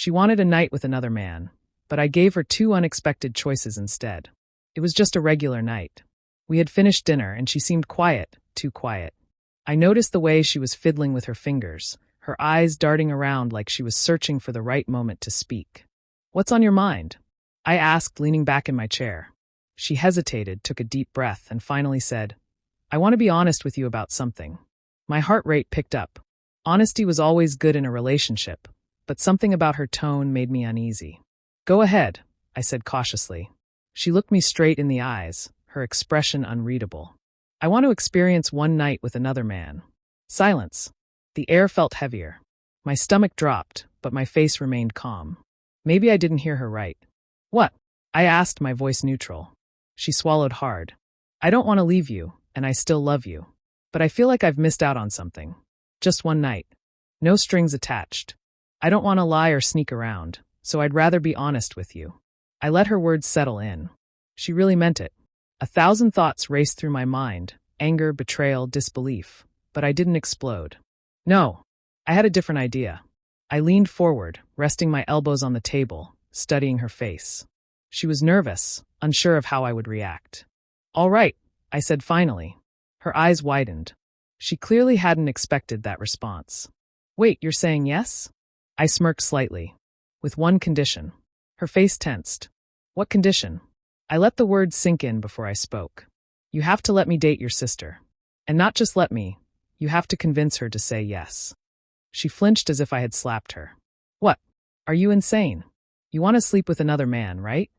She wanted a night with another man, but I gave her two unexpected choices instead. It was just a regular night. We had finished dinner and she seemed quiet, too quiet. I noticed the way she was fiddling with her fingers, her eyes darting around like she was searching for the right moment to speak. "What's on your mind?" I asked, leaning back in my chair. She hesitated, took a deep breath, and finally said, "I want to be honest with you about something." My heart rate picked up. Honesty was always good in a relationship, but something about her tone made me uneasy. "Go ahead," I said cautiously. She looked me straight in the eyes, her expression unreadable. "I want to experience one night with another man." Silence. The air felt heavier. My stomach dropped, but my face remained calm. Maybe I didn't hear her right. "What?" I asked, my voice neutral. She swallowed hard. "I don't want to leave you, and I still love you. But I feel like I've missed out on something. Just one night. No strings attached. I don't want to lie or sneak around, so I'd rather be honest with you." I let her words settle in. She really meant it. 1,000 thoughts raced through my mind, anger, betrayal, disbelief, but I didn't explode. No, I had a different idea. I leaned forward, resting my elbows on the table, studying her face. She was nervous, unsure of how I would react. "All right," I said finally. Her eyes widened. She clearly hadn't expected that response. "Wait, you're saying yes?" I smirked slightly. "With one condition." Her face tensed. "What condition?" I let the words sink in before I spoke. "You have to let me date your sister. And not just let me, you have to convince her to say yes." She flinched as if I had slapped her. "What? Are you insane? You want to sleep with another man, right?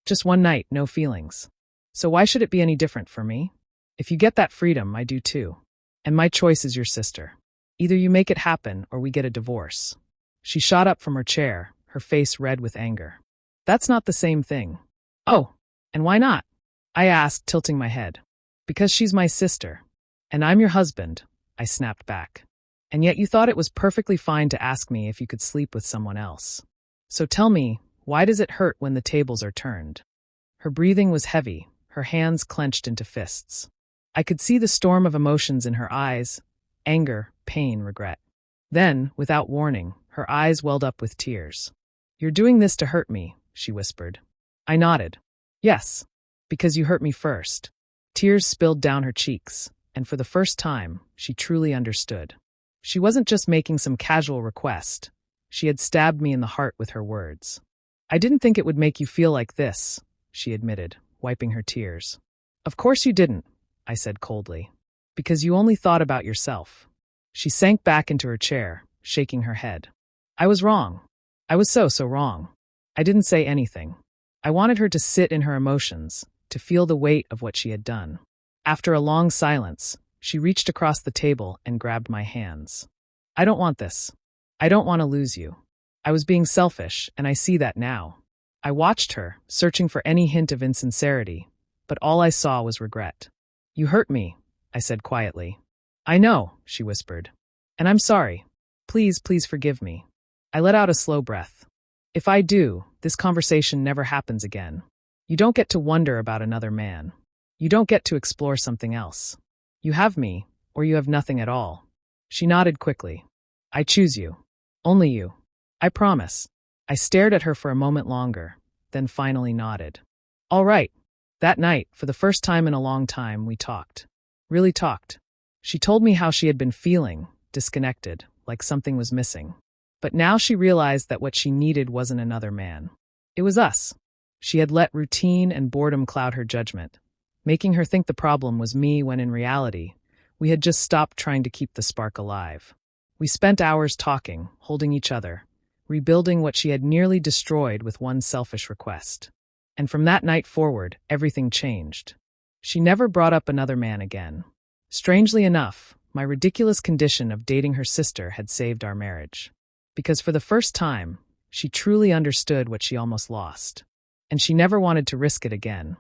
Just one night, no feelings. So why should it be any different for me? If you get that freedom, I do too. And my choice is your sister. Either you make it happen or we get a divorce." She shot up from her chair, her face red with anger. "That's not the same thing." "Oh, and why not?" I asked, tilting my head. "Because she's my sister. And I'm your husband," I snapped back. "And yet you thought it was perfectly fine to ask me if you could sleep with someone else. So tell me, why does it hurt when the tables are turned?" Her breathing was heavy, her hands clenched into fists. I could see the storm of emotions in her eyes: anger, pain, regret. Then, without warning, her eyes welled up with tears. "You're doing this to hurt me," she whispered. I nodded. "Yes, because you hurt me first." Tears spilled down her cheeks, and for the first time, she truly understood. She wasn't just making some casual request. She had stabbed me in the heart with her words. "I didn't think it would make you feel like this," she admitted, wiping her tears. "Of course you didn't," I said coldly. "Because you only thought about yourself." She sank back into her chair, shaking her head. I was wrong. I was so wrong. I didn't say anything. I wanted her to sit in her emotions, to feel the weight of what she had done. After a long silence, she reached across the table and grabbed my hands. "I don't want this. I don't want to lose you. I was being selfish, and I see that now." I watched her, searching for any hint of insincerity, but all I saw was regret. "You hurt me," I said quietly. "I know," she whispered. "And I'm sorry. Please, please forgive me." I let out a slow breath. "If I do, this conversation never happens again. You don't get to wonder about another man. You don't get to explore something else. You have me, or you have nothing at all." She nodded quickly. "I choose you. Only you. I promise." I stared at her for a moment longer, then finally nodded. "All right." That night, for the first time in a long time, we talked. Really talked. She told me how she had been feeling, disconnected, like something was missing. But now she realized that what she needed wasn't another man. It was us. She had let routine and boredom cloud her judgment, making her think the problem was me when in reality, we had just stopped trying to keep the spark alive. We spent hours talking, holding each other, rebuilding what she had nearly destroyed with one selfish request. And from that night forward, everything changed. She never brought up another man again. Strangely enough, my ridiculous condition of dating her sister had saved our marriage. Because for the first time, she truly understood what she almost lost. And she never wanted to risk it again.